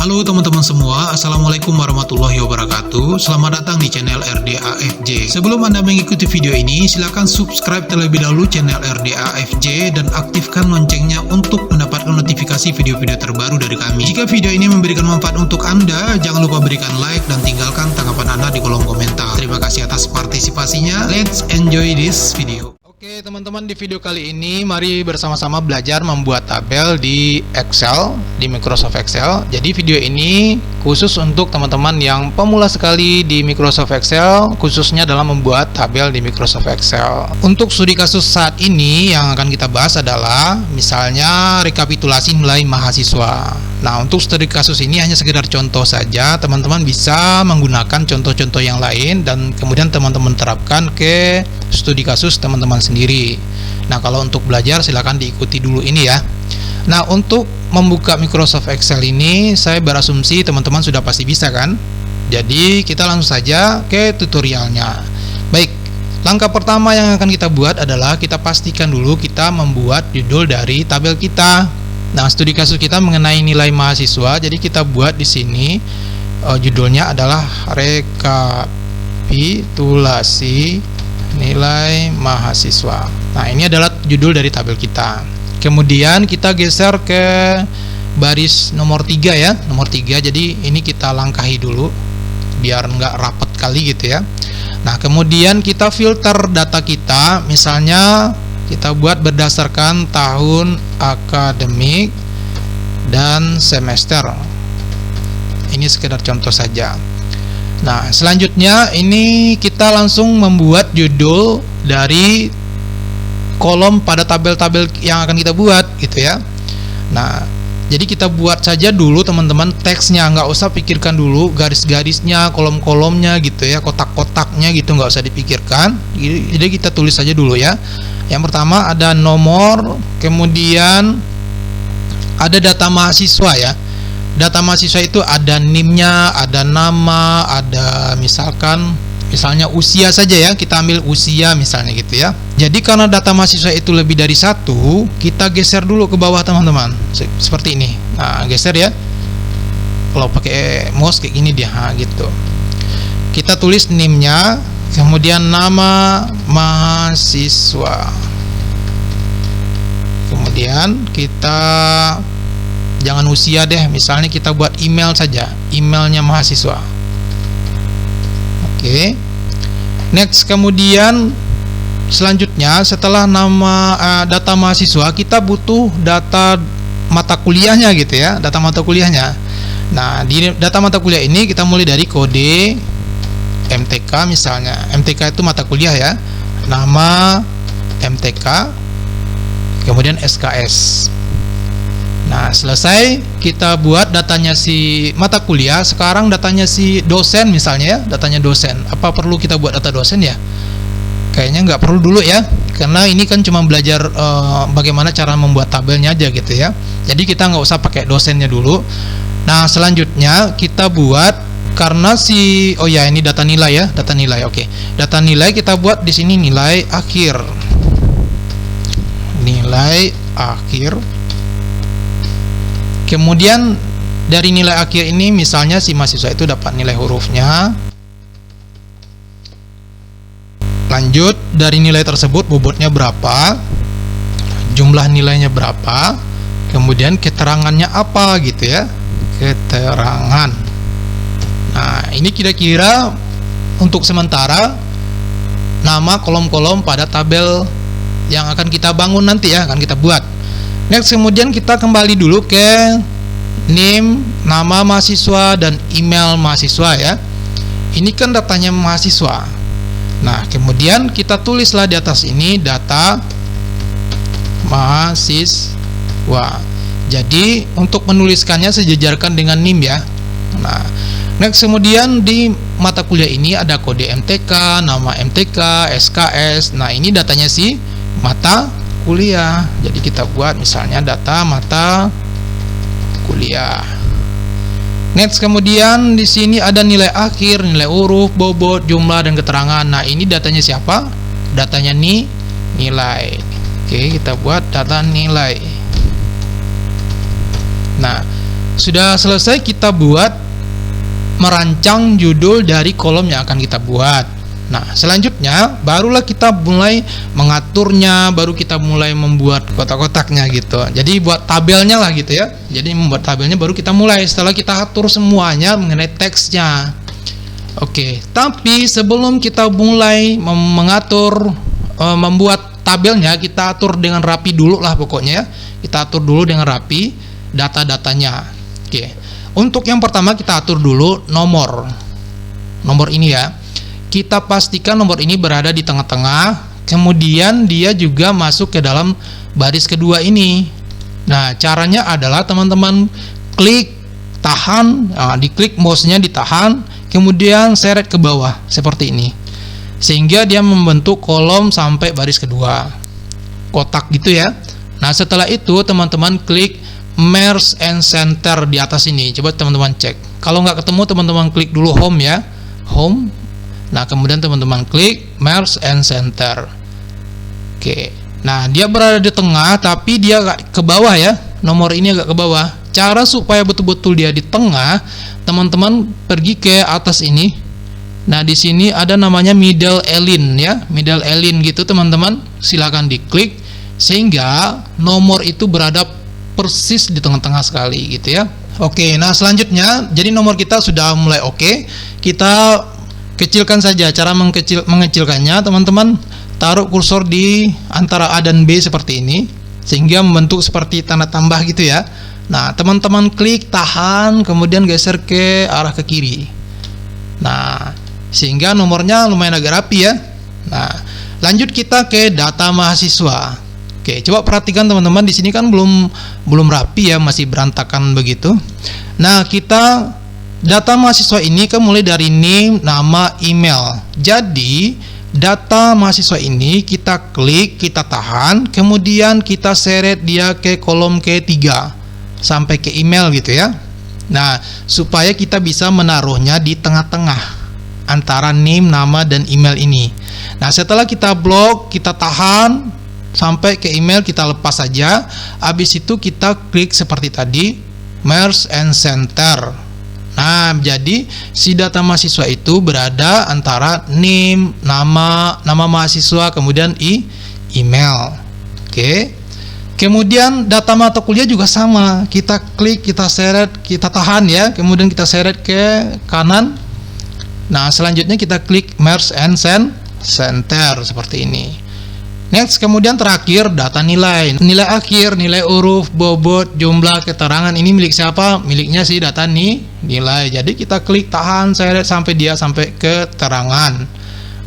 Halo teman-teman semua, Assalamualaikum warahmatullahi wabarakatuh. Selamat datang di channel RDAFJ. Sebelum Anda mengikuti video ini, silakan subscribe terlebih dahulu channel RDAFJ dan aktifkan loncengnya untuk mendapatkan notifikasi video-video terbaru dari kami. Jika video ini memberikan manfaat untuk Anda, jangan lupa berikan like dan tinggalkan tanggapan Anda di kolom komentar. Terima kasih atas partisipasinya. Let's enjoy this video. Oke teman-teman, di video kali ini mari bersama-sama belajar membuat tabel di Excel, di Microsoft Excel. Jadi video ini khusus untuk teman-teman yang pemula sekali di Microsoft Excel, khususnya dalam membuat tabel di Microsoft Excel. Untuk studi kasus saat ini yang akan kita bahas adalah misalnya rekapitulasi nilai mahasiswa. Nah, untuk studi kasus ini hanya sekedar contoh saja, teman-teman bisa menggunakan contoh-contoh yang lain dan kemudian teman-teman terapkan ke studi kasus teman-teman sendiri. Nah, kalau untuk belajar silakan diikuti dulu ini ya. Nah, untuk membuka Microsoft Excel ini saya berasumsi teman-teman sudah pasti bisa kan? Jadi kita langsung saja ke tutorialnya. Baik, langkah pertama yang akan kita buat adalah kita pastikan dulu kita membuat judul dari tabel kita. Nah, studi kasus kita mengenai nilai mahasiswa, jadi kita buat di sini judulnya adalah rekapitulasi nilai mahasiswa. Nah, ini adalah judul dari tabel kita. Kemudian kita geser ke baris nomor 3 ya, nomor 3. Jadi ini kita langkahi dulu biar nggak rapat kali gitu ya. Nah, kemudian kita filter data kita, misalnya kita buat berdasarkan tahun akademik dan semester. Ini sekedar contoh saja. Nah, selanjutnya ini kita langsung membuat judul dari kolom pada tabel-tabel yang akan kita buat gitu ya. Nah, jadi kita buat saja dulu teman-teman teksnya, nggak usah pikirkan dulu garis-garisnya, kolom-kolomnya gitu ya, kotak-kotaknya gitu, nggak usah dipikirkan. Jadi kita tulis saja dulu ya. Yang pertama ada nomor, kemudian ada data mahasiswa ya. Data mahasiswa itu ada NIM-nya, ada nama, ada misalnya usia saja ya, kita ambil usia misalnya gitu ya. Jadi karena data mahasiswa itu lebih dari satu, kita geser dulu ke bawah teman-teman, seperti ini. Nah, geser ya, kalau pakai mouse kayak gini dia, gitu. Kita tulis NIM-nya, kemudian nama mahasiswa, kemudian kita jangan usia deh, misalnya kita buat email saja, emailnya mahasiswa. Oke. Next, kemudian selanjutnya setelah nama data mahasiswa, kita butuh data mata kuliahnya gitu ya, data mata kuliahnya. Nah, di data mata kuliah ini kita mulai dari kode MTK misalnya. MTK itu mata kuliah ya. Nama MTK, kemudian SKS. Nah, selesai kita buat datanya si mata kuliah. Sekarang datanya si dosen misalnya ya, datanya dosen. Apa perlu kita buat data dosen ya? Kayaknya nggak perlu dulu ya, karena ini kan cuma belajar bagaimana cara membuat tabelnya aja gitu ya. Jadi kita nggak usah pakai dosennya dulu. Nah, selanjutnya kita buat karena ini data nilai ya, data nilai. Oke. Data nilai kita buat di sini nilai akhir. Nilai akhir. Kemudian dari nilai akhir ini misalnya si mahasiswa itu dapat nilai hurufnya. Lanjut, dari nilai tersebut bobotnya berapa? Jumlah nilainya berapa? Kemudian keterangannya apa gitu ya? Keterangan. Nah, ini kira-kira untuk sementara nama kolom-kolom pada tabel yang akan kita bangun nanti ya, akan kita buat. Next, kemudian kita kembali dulu ke NIM, nama mahasiswa, dan email mahasiswa ya. Ini kan datanya mahasiswa. Nah, kemudian kita tulislah di atas ini data mahasiswa. Jadi untuk menuliskannya sejajarkan dengan NIM ya. Nah, next, kemudian di mata kuliah ini ada kode MTK, nama MTK, SKS. Nah, ini datanya si mata kuliah. Jadi kita buat misalnya data mata kuliah. Next, kemudian di sini ada nilai akhir, nilai huruf, bobot, jumlah, dan keterangan. Nah, ini datanya siapa? Datanya nilai. Oke, kita buat data nilai. Nah, sudah selesai kita buat merancang judul dari kolom yang akan kita buat. Nah, selanjutnya barulah kita mulai mengaturnya, baru kita mulai membuat kotak-kotaknya gitu. Jadi buat tabelnya lah gitu ya. Jadi membuat tabelnya baru kita mulai setelah kita atur semuanya mengenai teksnya. Oke, tapi sebelum kita mulai mengatur membuat tabelnya, kita atur dengan rapi dulu lah pokoknya ya. Kita atur dulu dengan rapi data-datanya. Oke. Untuk yang pertama kita atur dulu nomor ini ya. Kita pastikan nomor ini berada di tengah-tengah, kemudian dia juga masuk ke dalam baris kedua ini. Nah, caranya adalah teman-teman klik, tahan, diklik mouse-nya ditahan, kemudian seret ke bawah seperti ini, sehingga dia membentuk kolom sampai baris kedua, kotak gitu ya. Nah, setelah itu teman-teman klik Merge and Center di atas ini. Coba teman-teman cek. Kalau nggak ketemu, teman-teman klik dulu Home ya, Home. Nah, kemudian teman-teman klik Merge and Center. Oke. Nah, dia berada di tengah, tapi dia agak ke bawah ya. Nomor ini agak ke bawah. Cara supaya betul-betul dia di tengah, teman-teman pergi ke atas ini. Nah, di sini ada namanya middle align ya, middle align gitu teman-teman. Silakan diklik sehingga nomor itu berada persis di tengah-tengah sekali gitu ya. Oke, nah selanjutnya jadi nomor kita sudah mulai oke. Kita kecilkan saja. Cara mengecilkannya teman-teman taruh kursor di antara A dan B seperti ini sehingga membentuk seperti tanda tambah gitu ya. Nah, teman-teman klik, tahan, kemudian geser ke arah ke kiri. Nah, sehingga nomornya lumayan agak rapi ya. Nah, lanjut kita ke data mahasiswa. Oke, coba perhatikan teman-teman, di sini kan belum rapi ya, masih berantakan begitu. Nah, kita data mahasiswa ini kan mulai dari name, nama, email. Jadi, data mahasiswa ini kita klik, kita tahan, kemudian kita seret dia ke kolom ketiga sampai ke email gitu ya. Nah, supaya kita bisa menaruhnya di tengah-tengah antara name, nama, dan email ini. Nah, setelah kita blok, kita tahan sampai ke email, kita lepas saja. Habis itu kita klik seperti tadi, Merge and Center. Nah, jadi si data mahasiswa itu berada antara name, nama mahasiswa, kemudian email. Oke. Kemudian data mata kuliah juga sama. Kita klik, kita seret, kita tahan ya, kemudian kita seret ke kanan. Nah, selanjutnya kita klik Merge and Center seperti ini. Next, kemudian terakhir data nilai akhir, nilai huruf, bobot, jumlah, keterangan. Ini milik siapa? Miliknya si data nilai. Jadi kita klik, tahan, seret sampai dia sampai keterangan.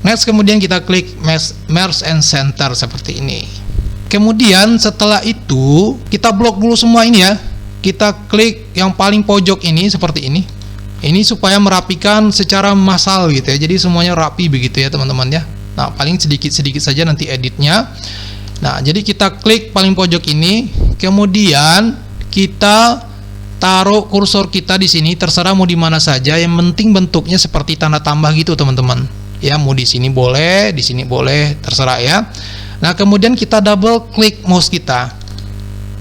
Next, kemudian kita klik Merge and Center seperti ini. Kemudian setelah itu kita blok dulu semua ini ya. Kita klik yang paling pojok ini seperti ini. Ini supaya merapikan secara massal gitu ya. Jadi semuanya rapi begitu ya teman-teman ya. Nah, paling sedikit-sedikit saja nanti editnya. Nah, jadi kita klik paling pojok ini, kemudian kita taruh kursor kita di sini, terserah mau di mana saja, yang penting bentuknya seperti tanda tambah gitu, teman-teman. Ya, mau di sini boleh, terserah ya. Nah, kemudian kita double klik mouse kita.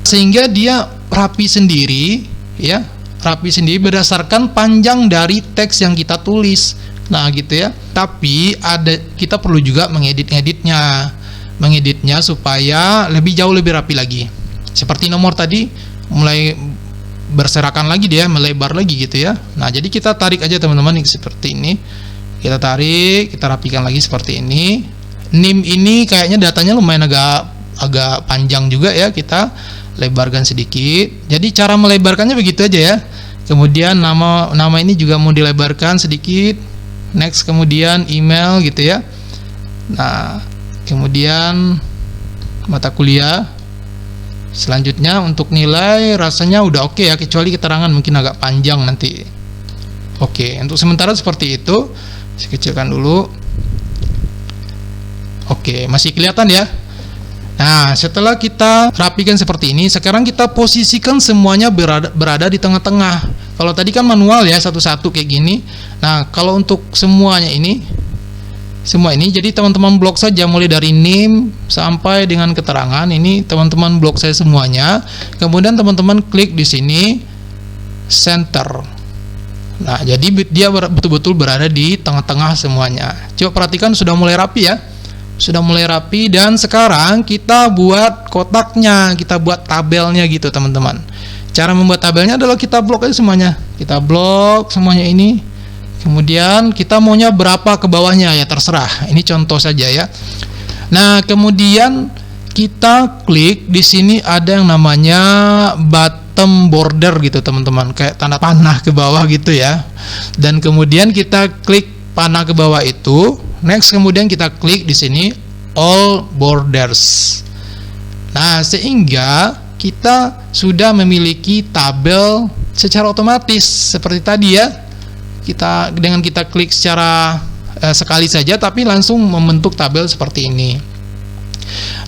Sehingga dia rapi sendiri, ya. Rapi sendiri berdasarkan panjang dari teks yang kita tulis. Nah, gitu ya. Tapi kita perlu juga mengeditnya supaya lebih rapi lagi. Seperti nomor tadi mulai berserakan lagi dia, melebar lagi gitu ya. Nah, jadi kita tarik aja teman-teman seperti ini. Kita tarik, kita rapikan lagi seperti ini. NIM ini kayaknya datanya lumayan agak panjang juga ya, kita lebarkan sedikit. Jadi cara melebarkannya begitu aja ya. Kemudian nama ini juga mau dilebarkan sedikit. Next, kemudian email gitu ya. Nah, kemudian mata kuliah. Selanjutnya untuk nilai rasanya udah oke ya, kecuali keterangan mungkin agak panjang nanti. Oke, untuk sementara seperti itu. Saya kecilkan dulu. Oke, masih kelihatan ya. Nah, setelah kita rapikan seperti ini, sekarang kita posisikan semuanya berada di tengah-tengah. Kalau tadi kan manual ya, satu-satu kayak gini. Nah, kalau untuk semua ini, jadi teman-teman blok saja mulai dari name sampai dengan keterangan. Ini teman-teman blok saya semuanya. Kemudian teman-teman klik di sini, center. Nah, jadi dia betul-betul berada di tengah-tengah semuanya. Coba perhatikan, sudah mulai rapi ya. Sudah mulai rapi, dan sekarang kita buat kotaknya, kita buat tabelnya gitu teman-teman. Cara membuat tabelnya adalah kita blok aja semuanya. Kita blok semuanya ini. Kemudian kita maunya berapa ke bawahnya ya terserah. Ini contoh saja ya. Nah, kemudian kita klik di sini ada yang namanya bottom border gitu teman-teman, kayak tanda panah ke bawah gitu ya. Dan kemudian kita klik panah ke bawah itu. Next, kemudian kita klik di sini all borders. Nah, sehingga kita sudah memiliki tabel secara otomatis seperti tadi ya. Dengan kita klik secara sekali saja, tapi langsung membentuk tabel seperti ini.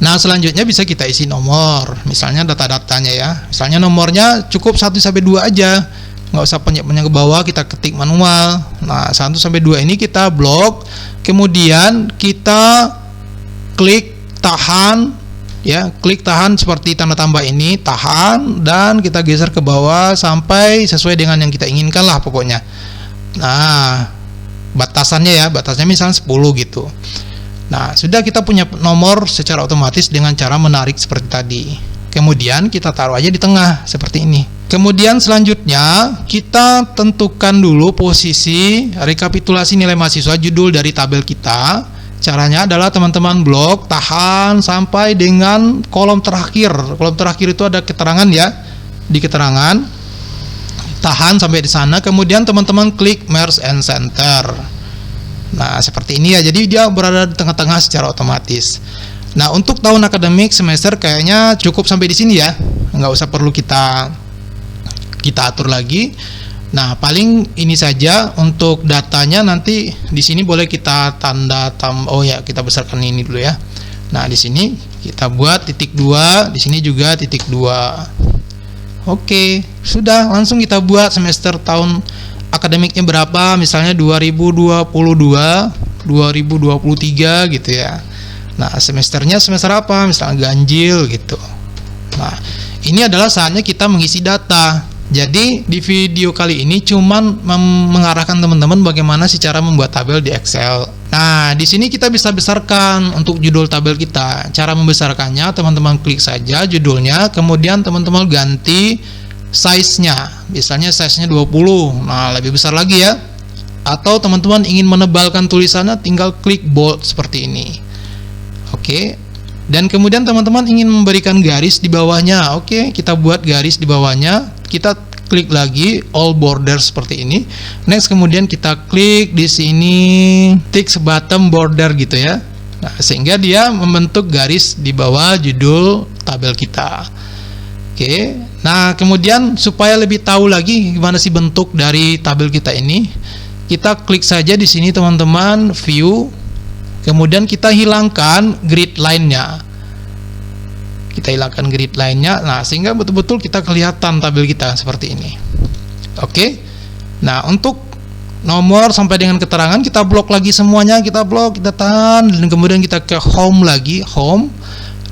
Nah, selanjutnya bisa kita isi nomor, misalnya data-datanya ya. Misalnya nomornya cukup 1 sampai 2 aja, nggak usah banyak-banyak ke bawah, kita ketik manual. Nah, 1 sampai 2 ini kita blok, kemudian kita klik tahan ya, klik tahan seperti tanda tambah ini, tahan, dan kita geser ke bawah sampai sesuai dengan yang kita inginkan lah pokoknya. Nah, batasannya ya, batasnya misalnya 10 gitu. Nah, sudah kita punya nomor secara otomatis dengan cara menarik seperti tadi. Kemudian kita taruh aja di tengah seperti ini. Kemudian selanjutnya kita tentukan dulu posisi rekapitulasi nilai mahasiswa judul dari tabel kita. Caranya adalah teman-teman blok tahan sampai dengan kolom terakhir. Kolom terakhir itu ada keterangan ya. Di keterangan tahan sampai di sana, kemudian teman-teman klik merge and center. Nah, seperti ini ya. Jadi dia berada di tengah-tengah secara otomatis. Nah, untuk tahun akademik semester kayaknya cukup sampai di sini ya. Nggak usah perlu kita atur lagi. Nah, paling ini saja untuk datanya. Nanti di sini boleh kita oh ya, kita besarkan ini dulu ya. Nah, di sini kita buat titik 2, di sini juga titik 2. Oke, sudah, langsung kita buat semester tahun akademiknya berapa, misalnya 2022, 2023 gitu ya. Nah, semesternya semester apa, misalnya ganjil gitu. Nah, ini adalah saatnya kita mengisi data. Jadi di video kali ini cuman mengarahkan teman-teman bagaimana sih cara membuat tabel di Excel. Nah, di sini kita bisa besarkan untuk judul tabel kita. Cara membesarkannya, teman-teman klik saja judulnya, kemudian teman-teman ganti size-nya. Misalnya size-nya 20. Nah, lebih besar lagi ya. Atau teman-teman ingin menebalkan tulisannya, tinggal klik bold seperti ini. Oke. Dan kemudian teman-teman ingin memberikan garis di bawahnya. Oke, kita buat garis di bawahnya. Kita klik lagi all border seperti ini. Next, kemudian kita klik di sini tick bottom border gitu ya. Nah, sehingga dia membentuk garis di bawah judul tabel kita. Oke. Nah, kemudian supaya lebih tahu lagi gimana sih bentuk dari tabel kita ini, kita klik saja di sini teman-teman, view. Kemudian kita hilangkan grid line-nya. Kita hilangkan grid line-nya. Nah, sehingga betul-betul kita kelihatan tabel kita seperti ini. Oke. Nah, untuk nomor sampai dengan keterangan kita blok lagi semuanya, kita blok, kita tahan, dan kemudian kita ke home lagi, home,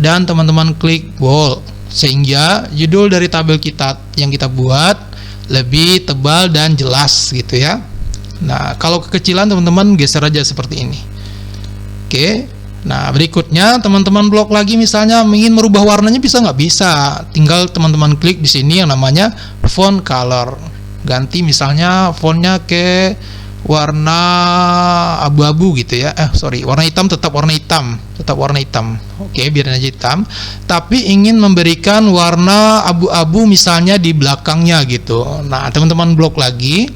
dan teman-teman klik bold, sehingga judul dari tabel kita yang kita buat lebih tebal dan jelas gitu ya. Nah, kalau kekecilan teman-teman geser aja seperti ini. Oke. Nah, berikutnya teman-teman blok lagi, misalnya ingin merubah warnanya, bisa nggak? Bisa. Tinggal teman-teman klik di sini yang namanya font color. Ganti misalnya fontnya ke warna abu-abu gitu ya. Warna hitam, tetap warna hitam. Oke, biarin aja hitam. Tapi ingin memberikan warna abu-abu misalnya di belakangnya gitu. Nah, teman-teman blok lagi.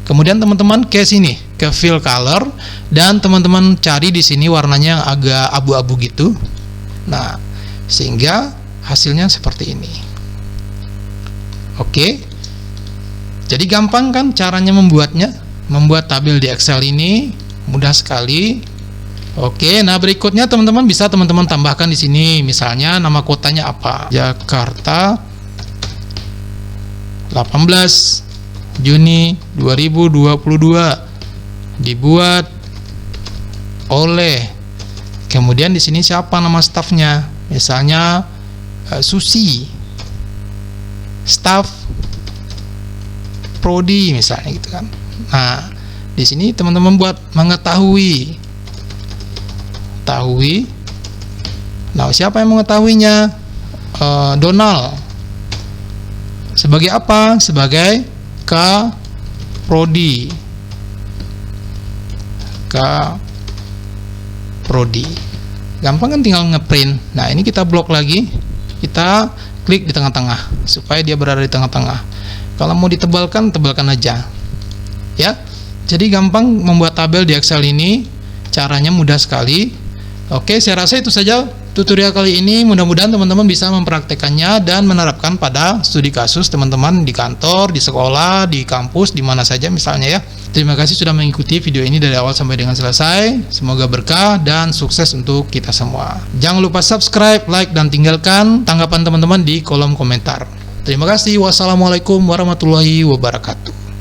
Kemudian teman-teman ke sini, ke fill color, dan teman-teman cari di sini warnanya yang agak abu-abu gitu. Nah, sehingga hasilnya seperti ini. Oke. Jadi gampang kan caranya membuatnya? Membuat tabel di Excel ini mudah sekali. Oke, nah berikutnya teman-teman bisa tambahkan di sini, misalnya nama kotanya apa? Jakarta 18 Juni 2022 dibuat oleh, kemudian di sini siapa nama stafnya, misalnya Susi, staf prodi misalnya gitu kan. Nah, di sini teman-teman buat mengetahui. Nah, siapa yang mengetahuinya? Donald. Sebagai apa? Sebagai prodi. Gampang kan, tinggal ngeprint. Nah, ini kita blok lagi, kita klik di tengah-tengah supaya dia berada di tengah-tengah. Kalau mau ditebalkan, tebalkan aja ya. Jadi gampang membuat tabel di Excel ini, caranya mudah sekali. Oke, saya rasa itu saja tutorial kali ini. Mudah-mudahan teman-teman bisa mempraktekannya dan menerapkan pada studi kasus teman-teman di kantor, di sekolah, di kampus, di mana saja misalnya ya. Terima kasih sudah mengikuti video ini dari awal sampai dengan selesai. Semoga berkah dan sukses untuk kita semua. Jangan lupa subscribe, like, dan tinggalkan tanggapan teman-teman di kolom komentar. Terima kasih. Wassalamualaikum warahmatullahi wabarakatuh.